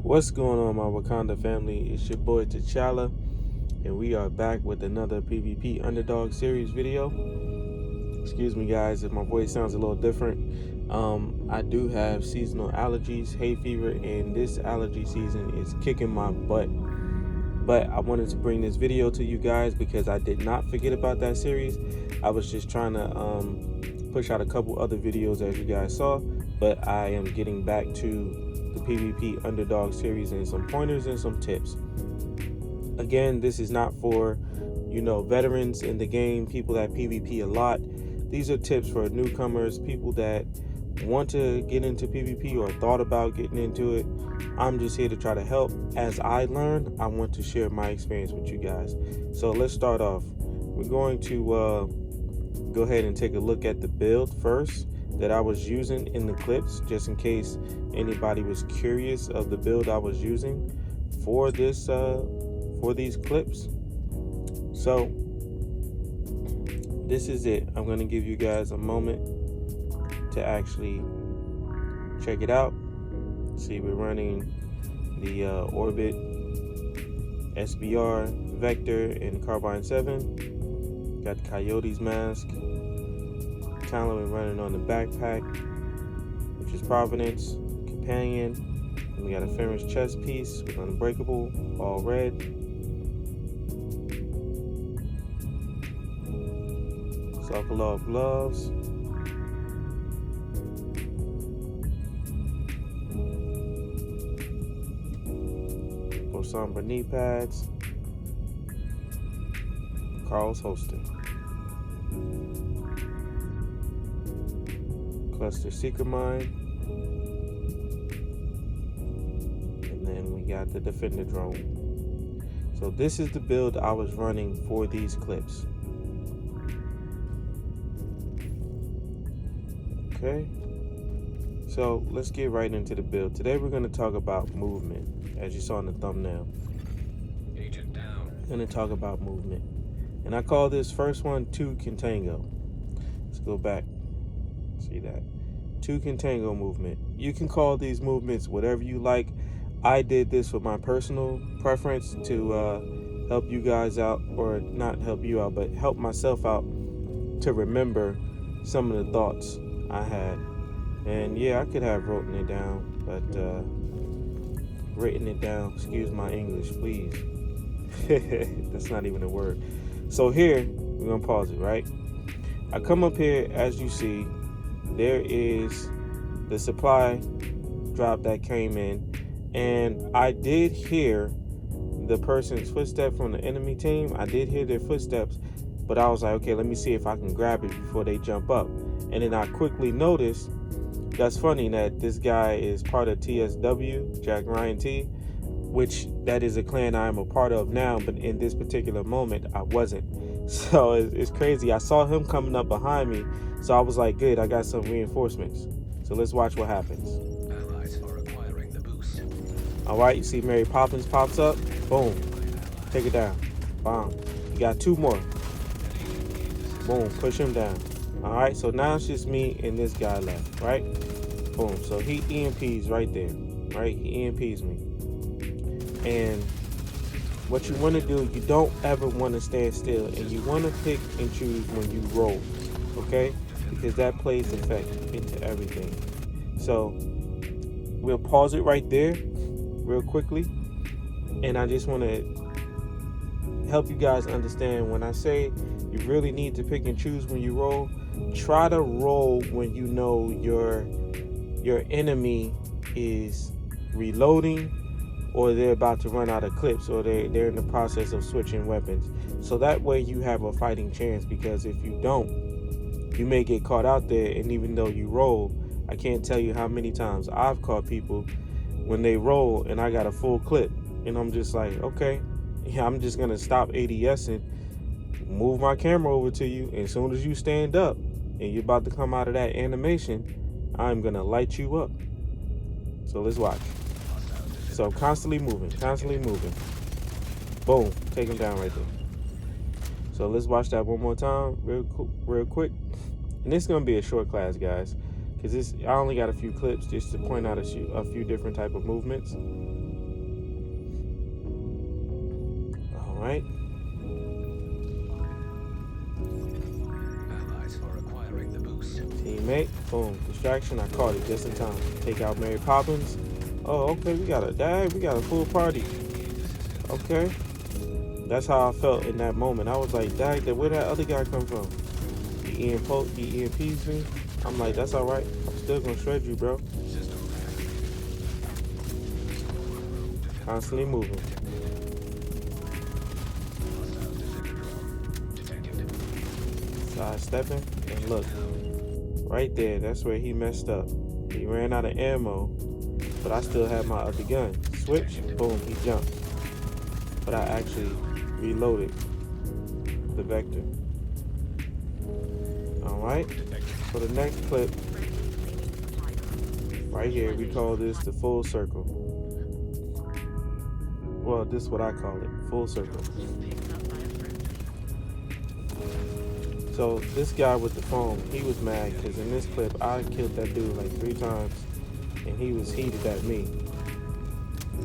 What's going on, my Wakanda family? It's your boy T'Challa, and we are back with another PvP Underdog series video. Excuse me, guys, if my voice sounds a little different. I do have seasonal allergies, hay fever, and this allergy season is kicking my butt. But I wanted to bring this video to you guys because I did not forget about that series. I was just trying to push out a couple other videos, as you guys saw, but I am getting back to the PvP Underdog series and some pointers and some tips. Again, this is not for, veterans in the game, people that PvP a lot. These are tips for newcomers, people that want to get into PvP or thought about getting into it. I'm just here to try to help. As I learn, I want to share my experience with you guys. So let's start off. We're going to go ahead and take a look at the build first that I was using in the clips, just in case anybody was curious of the build I was using for this for these clips. So this is it. I'm going to give you guys a moment to actually check it out. See, we're running the Orbit SBR Vector in Carbine 7. Got Coyote's mask. Talent we're running on the backpack, which is Providence. Companion. And we got a Ferris chest piece with Unbreakable, all red. Sokolov gloves. Somber knee pads. Carl's holster. Cluster Seeker Mine. And then we got the Defender drone. So this is the build I was running for these clips. Okay. So let's get right into the build. Today we're going to talk about movement. As you saw in the thumbnail, Agent down. I'm going to talk about movement. And I call this first one 2 Contango. Let's go back. See that? 2 Contango movement. You can call these movements whatever you like. I did this for my personal preference to help you guys out, or not help you out, but help myself out to remember some of the thoughts I had. And yeah, I could have written it down, but written it down, excuse my English, please. That's not even a word. So here, we're gonna pause it, right? I come up here, as you see, there is the supply drop that came in, and I did hear the person's footsteps from the enemy team. I did hear their footsteps, but I was like, okay, let me see if I can grab it before they jump up. And then I quickly noticed, that's funny that this guy is part of TSW, Jack Ryan T, which that is a clan I am a part of now, but in this particular moment, I wasn't. So it's crazy. I saw him coming up behind me, so I was like, good, I got some reinforcements. So let's watch what happens. Allies are acquiring the boost. All right, you see Mary Poppins pops up. Boom. Take it down. Bomb. You got 2 more. Boom. Push him down. All right, so now it's just me and this guy left, right? Boom. So he EMPs right there, right? He EMPs me. And what you want to do, you don't ever want to stand still, and you want to pick and choose when you roll, okay? Because that plays effect into everything. So we'll pause it right there real quickly. And I just want to help you guys understand, when I say you really need to pick and choose when you roll, try to roll when you know your enemy is reloading, or they're about to run out of clips, or they're in the process of switching weapons. So that way you have a fighting chance, because if you don't, you may get caught out there, and even though you roll, I can't tell you how many times I've caught people when they roll and I got a full clip, and I'm just like, okay, yeah, I'm just gonna stop ADSing, move my camera over to you, and as soon as you stand up and you're about to come out of that animation, I'm gonna light you up. So let's watch. So constantly moving. Boom, take him down right there. So let's watch that one more time real quick. And this is gonna be a short class, guys, because I only got a few clips just to point out a few different type of movements. right. Allies are acquiring the boost. Teammate, boom, distraction. I caught it just in time. Take out Mary Poppins. Oh, okay, we got a full party. Okay, that's how I felt in that moment. I was like, dag, where that other guy come from? He EMPs me. I'm like, that's all right. I'm still gonna shred you, bro. Constantly moving. Side stepping, and look, right there. That's where he messed up. He ran out of ammo, but I still had my other gun. Switch, boom, he jumped. But I actually reloaded the vector. All right. For the next clip, right here, we call this the full circle. Well, this is what I call it, full circle. So this guy with the phone, he was mad because in this clip, I killed that dude like 3 times, and he was heated at me.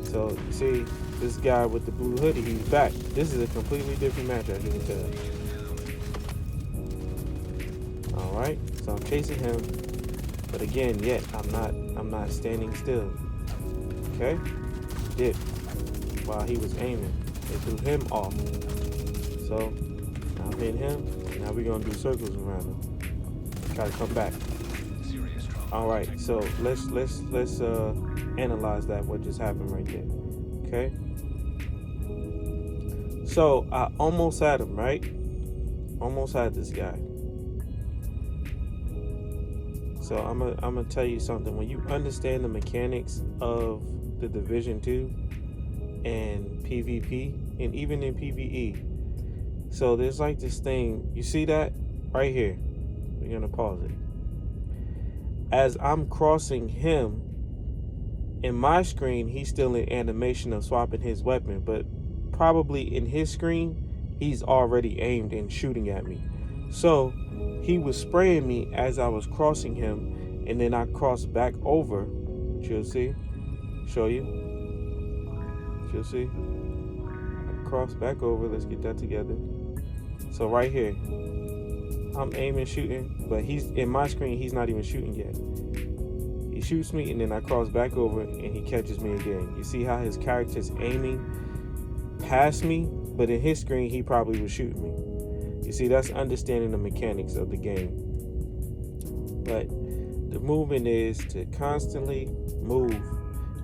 So you see, this guy with the blue hoodie, he's back. This is a completely different match, as you can tell. All right, so I'm chasing him, but again, yet I'm not standing still. Okay, dip while he was aiming. They threw him off. So I'm hitting him. Now we're gonna do circles around him. Try to come back. All right, so let's analyze that what just happened right there. Okay. So I almost had him, right? Almost had this guy. So I'm gonna tell you something. When you understand the mechanics of the Division 2 and PvP, and even in PvE, so there's like this thing. You see that right here? We're gonna pause it. As I'm crossing him, in my screen, he's still in animation of swapping his weapon, but probably in his screen, he's already aimed and shooting at me. So he was spraying me as I was crossing him, and then I crossed back over, which you'll see. Show you. Which you'll see. I crossed back over. Let's get that together. So right here, I'm aiming, shooting, but he's in my screen. He's not even shooting yet. He shoots me, and then I cross back over, and he catches me again. You see how his character's aiming past me, but in his screen, he probably was shooting me. You see, that's understanding the mechanics of the game. But the movement is to constantly move.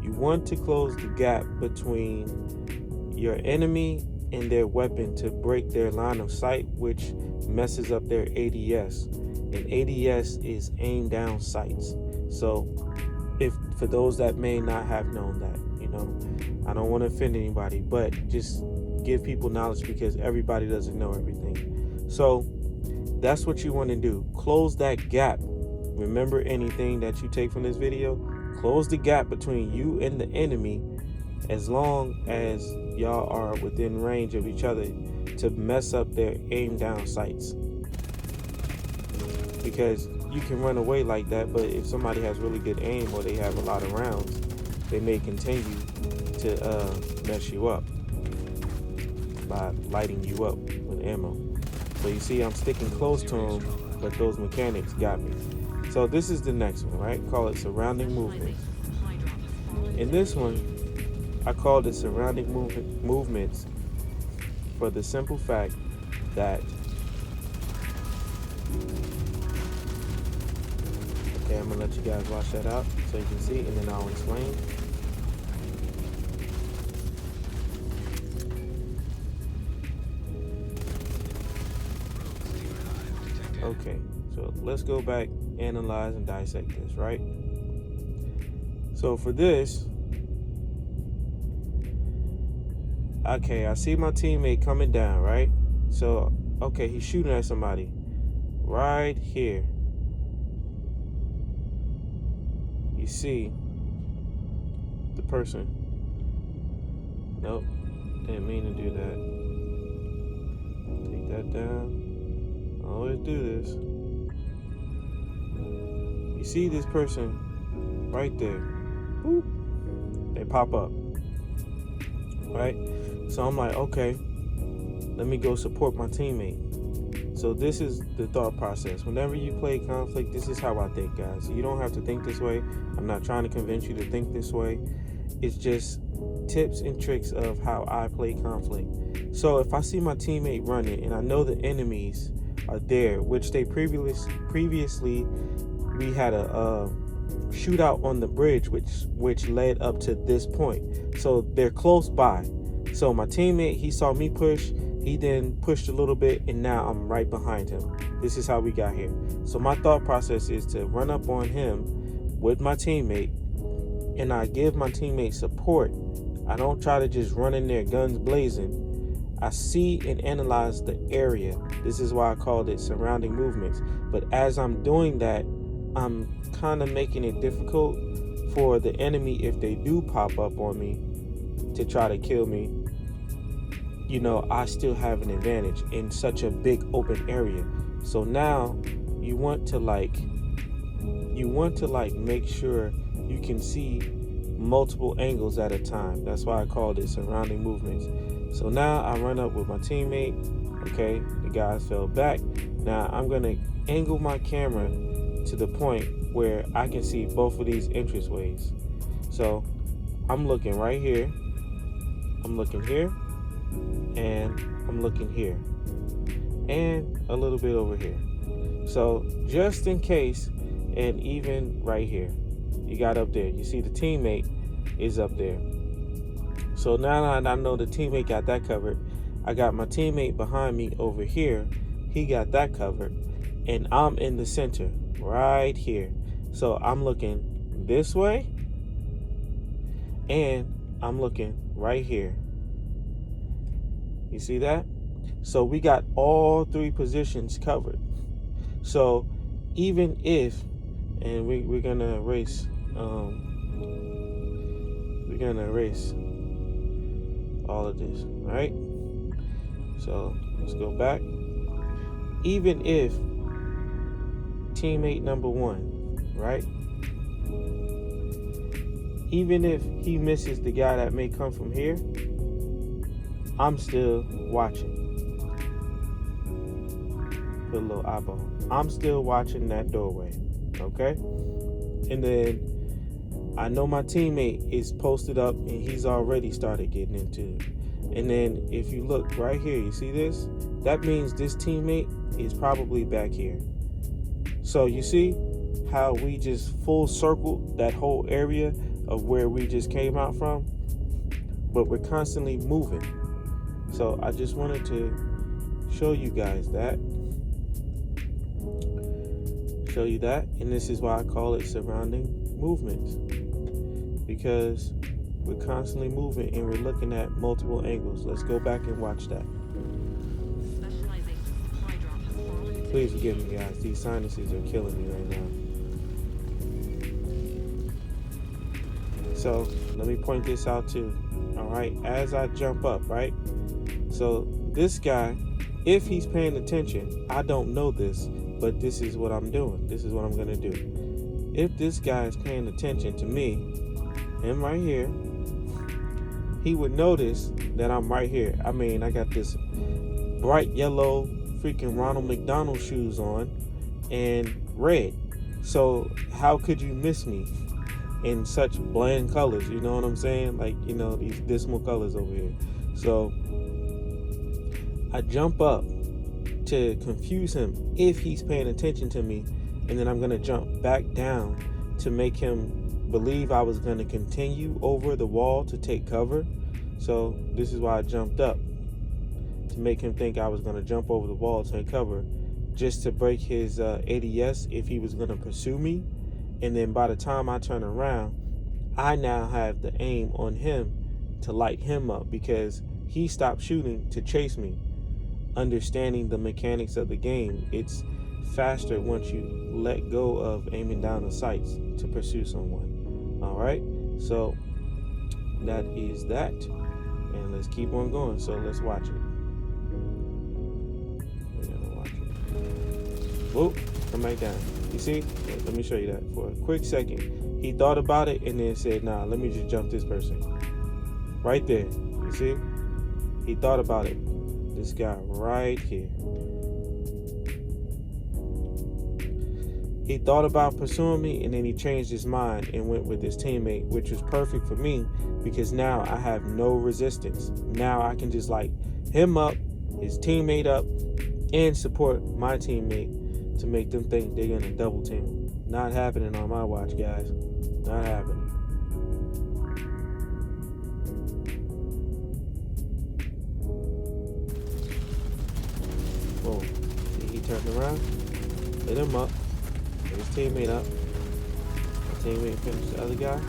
You want to close the gap between your enemy and their weapon to break their line of sight, which messes up their ADS. And ADS is aim down sights. So if for those that may not have known that, I don't want to offend anybody, but just give people knowledge because everybody doesn't know everything. So that's what you want to do. Close that gap. Remember, anything that you take from this video, close the gap between you and the enemy as long as y'all are within range of each other to mess up their aim down sights. Because you can run away like that, but if somebody has really good aim or they have a lot of rounds, they may continue to mess you up by lighting you up with ammo. So you see, I'm sticking close to them, but those mechanics got me. So this is the next one, right? Call it surrounding movement. In this one, I called it surrounding movements for the simple fact that, okay, I'm gonna let you guys watch that out so you can see, and then I'll explain. Okay, so let's go back, analyze, and dissect this, right? So for this, okay, I see my teammate coming down, right? So, okay, he's shooting at somebody right here. You see the person. Nope, didn't mean to do that. Take that down. I always do this. You see this person right there. Boop. They pop up. Right? So I'm like, okay, let me go support my teammate. So this is the thought process. Whenever you play conflict, this is how I think, guys. You don't have to think this way. I'm not trying to convince you to think this way. It's just tips and tricks of how I play conflict. So if I see my teammate running and I know the enemies are there, which they previously we had a shootout on the bridge which led up to this point. So they're close by. So my teammate, he saw me push, he then pushed a little bit, and now I'm right behind him. This is how we got here. So my thought process is to run up on him with my teammate, and I give my teammate support. I don't try to just run in there guns blazing. I see and analyze the area. This is why I called it surrounding movements. But as I'm doing that, I'm kind of making it difficult for the enemy, if they do pop up on me to try to kill me. You know, I still have an advantage in such a big open area. So now you want to like make sure you can see multiple angles at a time. That's why I called it surrounding movements. So now I run up with my teammate. Okay, the guys fell back. Now I'm gonna angle my camera to the point where I can see both of these entranceways. So I'm looking right here, I'm looking here, and I'm looking here, and a little bit over here. So just in case, and even right here, you got up there, you see the teammate is up there. So now I know the teammate got that covered. I got my teammate behind me over here, he got that covered, and I'm in the center right here. So I'm looking this way, and I'm looking right here. You see that? So we got all three positions covered. So even if, and we're gonna erase all of this, right? So let's go back. Even if teammate number one, right? Even if he misses the guy that may come from here, I'm still watching. Put a little eyeball. I'm still watching that doorway, okay? And then I know my teammate is posted up and he's already started getting into it. And then if you look right here, you see this? That means this teammate is probably back here. So you see how we just full circled that whole area of where we just came out from? But we're constantly moving. So I just wanted to show you guys that. And this is why I call it surrounding movements. Because we're constantly moving and we're looking at multiple angles. Let's go back and watch that. Please forgive me, guys. These sinuses are killing me right now. So let me point this out too. All right, as I jump up, right? So this guy, if he's paying attention, I don't know this, but this is what I'm doing. This is what I'm gonna do. If this guy is paying attention to me, him right here, he would notice that I'm right here. I mean, I got this bright yellow freaking Ronald McDonald shoes on and red. So how could you miss me in such bland colors? You know what I'm saying? Like, you know, these dismal colors over here. So I jump up to confuse him if he's paying attention to me, and then I'm gonna jump back down to make him believe I was gonna continue over the wall to take cover. So this is why I jumped up, to make him think I was gonna jump over the wall to take cover, just to break his ADS if he was gonna pursue me. And then by the time I turn around, I now have the aim on him to light him up, because he stopped shooting to chase me. Understanding the mechanics of the game, it's faster once you let go of aiming down the sights to pursue someone. All right, so that is that, and let's keep on going. So let's watch it. We're gonna watch it. Whoop, come back down. You see? Let me show you that for a quick second. He thought about it and then said, nah, let me just jump this person. Right there. You see? He thought about it. This guy right here. He thought about pursuing me, and then he changed his mind and went with his teammate, which was perfect for me because now I have no resistance. Now I can just light him up, his teammate up, and support my teammate to make them think they're gonna double team him. Not happening on my watch, guys. Not happening. Boom. See, he turned around, lit him up, hit his teammate up. My teammate finished the other guy.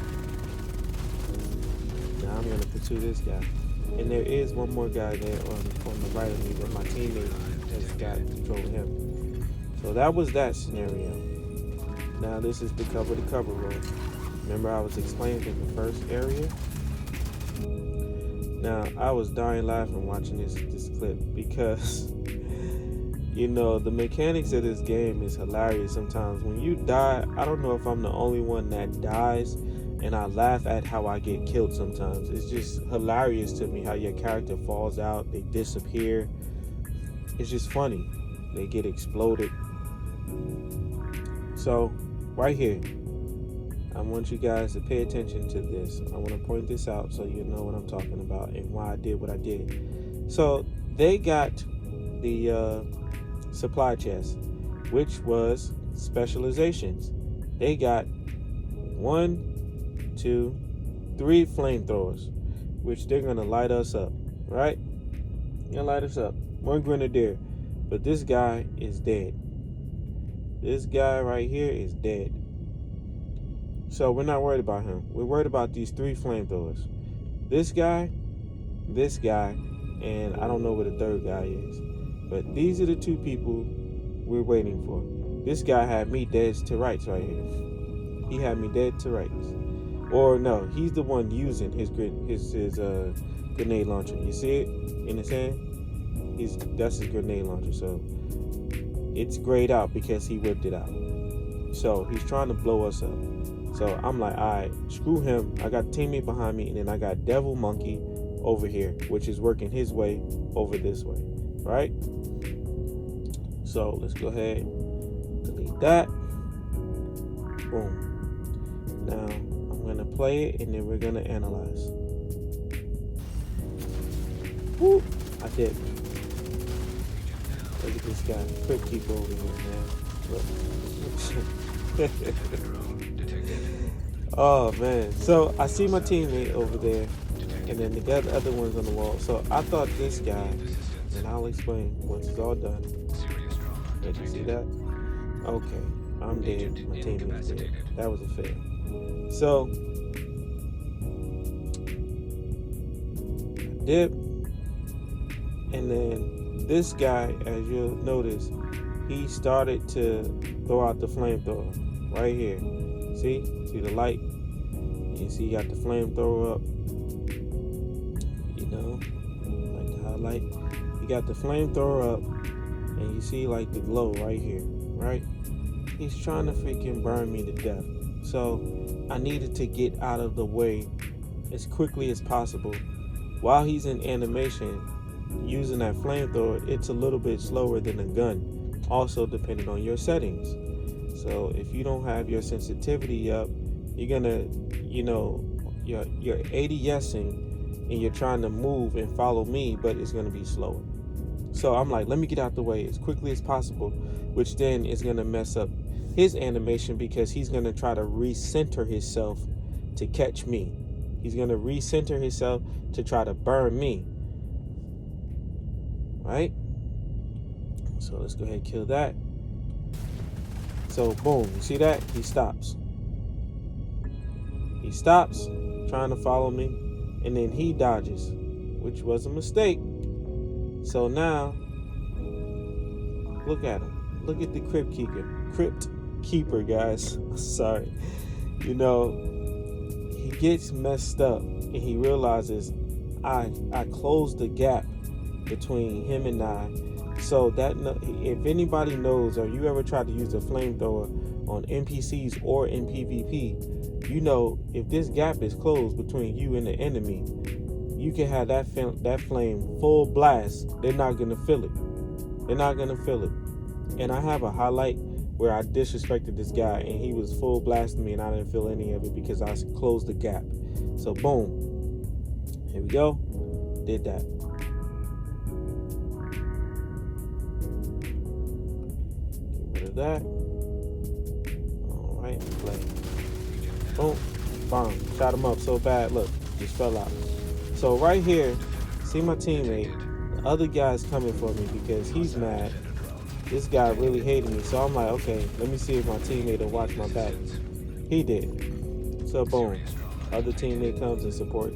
Now I'm gonna pursue this guy. And there is one more guy there on the right of me, but my teammate has got control of him. So that was that scenario. Now this is the cover role. Remember I was explaining in the first area? Now I was dying laughing watching this clip because the mechanics of this game is hilarious sometimes. When you die, I don't know if I'm the only one that dies, and I laugh at how I get killed sometimes. It's just hilarious to me how your character falls out, they disappear. It's just funny. They get exploded. So, right here, I want you guys to pay attention to this. I want to point this out so you know what I'm talking about and why I did what I did. So, they got the supply chest, which was specializations. They got 1, 2, 3 flamethrowers, which they're gonna light us up, right? Gonna light us up. 1 grenadier, but this guy is dead. This guy right here is dead. So we're not worried about him. We're worried about these 3 flamethrowers. This guy, and I don't know where the third guy is. But these are the 2 people we're waiting for. This guy had me dead to rights right here. He had me dead to rights. Or no, he's the one using his grenade launcher. You see it in his hand? That's his grenade launcher. So it's grayed out because he whipped it out. So he's trying to blow us up. So I'm like, all right, screw him. I got teammate behind me, and then I got Devil Monkey over here, which is working his way over this way, right? So let's go ahead, delete that. Boom. Now I'm gonna play it, and then we're gonna analyze. Woo! I did. Look at this guy, quick keep over here, man. Look. Oh man. So I see my teammate over there, and then the other one's on the wall. So I thought this guy, and I'll explain once it's all done. Did you see that? Okay, I'm dead. My teammate's dead. That was a fail. So I dip, and then this guy, as you'll notice, he started to throw out the flamethrower right here. See the light? You see, he got the flamethrower up. Like the highlight. He got the flamethrower up. And you see like the glow right here, right? He's trying to freaking burn me to death. So I needed to get out of the way as quickly as possible. While he's in animation, using that flamethrower, it's a little bit slower than a gun. Also depending on your settings. So if you don't have your sensitivity up, you're gonna, you're ADSing and you're trying to move and follow me, but it's gonna be slower. So I'm like, let me get out the way as quickly as possible, which then is going to mess up his animation because he's going to try to recenter himself to catch me. He's going to recenter himself to try to burn me. Right? So let's go ahead and kill that. So boom, you see that? He stops. He stops trying to follow me, and then he dodges, which was a mistake. So now, look at him. Look at the crypt keeper, guys. Sorry. He gets messed up, and he realizes I closed the gap between him and I. So that if anybody knows, or you ever tried to use a flamethrower on NPCs or in PvP, if this gap is closed between you and the enemy, you can have that flame full blast. They're not gonna feel it. They're not gonna feel it. And I have a highlight where I disrespected this guy and he was full blasting me and I didn't feel any of it because I closed the gap. So boom, here we go. Did that. Get rid of that. All right, play. Boom, bomb. Shot him up so bad. Look, just fell out. So right here, see my teammate. The other guy's coming for me because he's mad. This guy really hated me. So I'm like, okay, let me see if my teammate will watch my back. He did. So boom, other teammate comes and support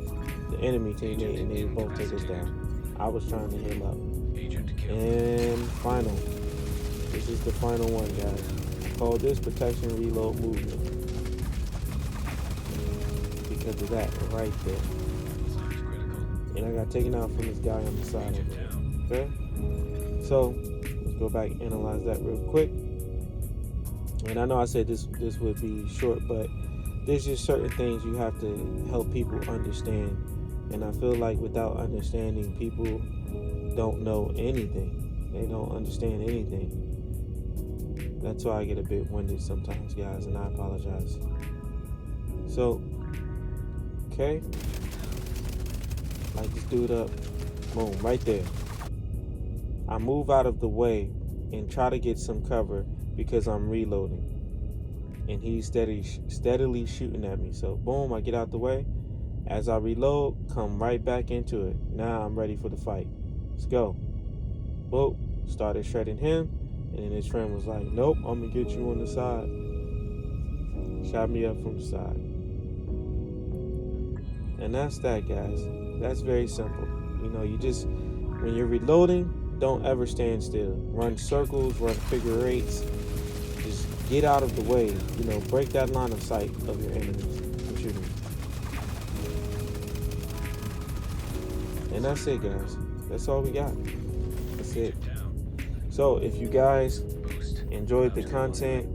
the enemy teammate and they both take us down. I was trying to heal up. And final. This is the final one, guys. I call this protection reload movement. Because of that right there. And I got taken out from this guy on the side of it. Okay? So let's go back and analyze that real quick. And I know I said this would be short, but there's just certain things you have to help people understand. And I feel like without understanding, people don't know anything. They don't understand anything. That's why I get a bit winded sometimes, guys, and I apologize. So, okay. Light this dude up. Boom, right there. I move out of the way and try to get some cover because I'm reloading. And he's steadily shooting at me. So boom, I get out the way. As I reload, come right back into it. Now I'm ready for the fight. Let's go. Boom. Started shredding him. And then his friend was like, nope, I'm going to get you on the side. Shot me up from the side. And that's that, guys. That's very simple. You know, you just, when you're reloading, don't ever stand still. Run circles, run figure eights. Just get out of the way. You know, break that line of sight of your enemies and shoot them. And that's it, guys. That's all we got. That's it. So if you guys enjoyed the content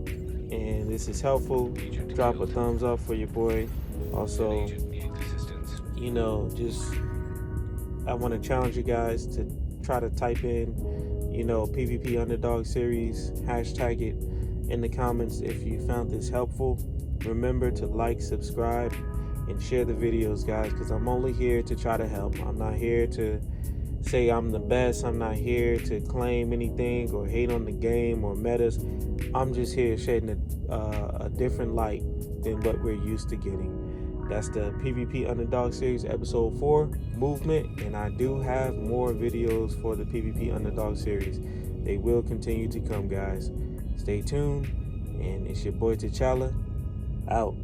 and this is helpful, drop a thumbs up for your boy. Also, you know, just I want to challenge you guys to try to type in, you know, PvP Underdog Series, hashtag it in the comments if you found this helpful. Remember to like, subscribe, and share the videos, guys, because I'm only here to try to help. I'm not here to say I'm the best. I'm not here to claim anything or hate on the game or metas. I'm just here shedding a different light than what we're used to getting. That's the PvP Underdog Series Episode 4, Movement, and I do have more videos for the PvP Underdog Series. They will continue to come, guys. Stay tuned, and it's your boy T'Challa, out.